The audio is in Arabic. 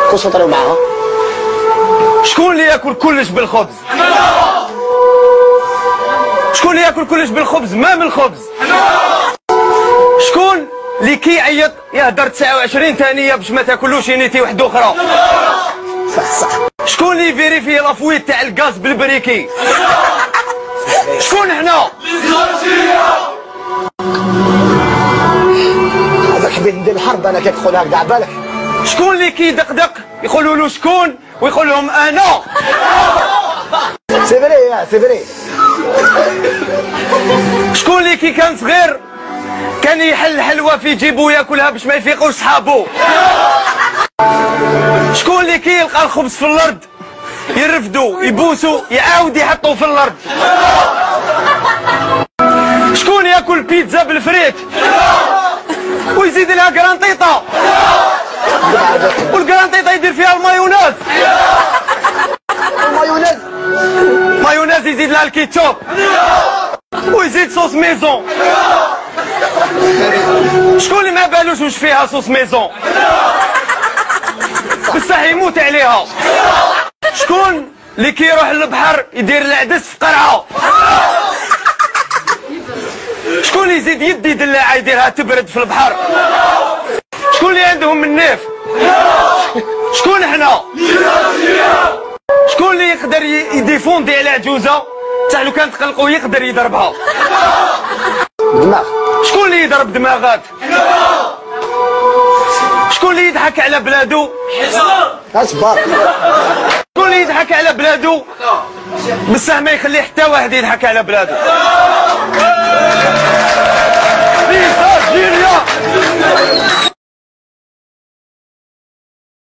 كونسونطريو معاها. شكون اللي ياكل كلش بالخبز؟ شكون اللي ياكل كلش بالخبز ما من الخبز؟ شكون اللي كيعيط يهدر 29 ثانيه باش ما تاكلوش ينيتي واحده اخرى؟ صح. شكون اللي فيريفي لافويت تاع الغاز بالبريكي؟ شكون حنا؟ هذاك حبيت ندير الحرب انا كيف تقول هكذا على بالك. شكون اللي كيدقدق يقولوا له شكون ويقول لهم انا؟ سي فري. شكون اللي كي كان صغير كان يحل الحلوى في جيبو ياكلها باش ما يفيقوش صحابو؟ شكون اللي كيلقى الخبز في الارض يرفدو يبوسو يعاود يحطو في الارض؟ شكون ياكل بيتزا بالفريت ويزيد لها كرانطيطه والكرانطيطه يدير فيها المايونيز؟ مايونيز يزيد لها الكيتشوب ويزيد صوص ميزون. شكون اللي ما بالوش واش فيها صوص ميزون بصح يموت عليها؟ شكون اللي كيروح للبحر يدير العدس في قرعه؟ شكون اللي يزيد يدي دلاعه يديرها تبرد في البحر؟ شكون اللي عندهم النيف؟ شكون حنا؟ شكون اللي يقدر يديفوندي على عجوزه حتى لو كان تقلقو يقدر يضربها؟ دماغ. شكون اللي يضرب دماغات؟ شكون اللي يضحك على بلادو؟ اصبر. شكون اللي يضحك على بلادو بصح ما يخلي حتى واحد يضحك على بلادو؟ فيسا جيليا.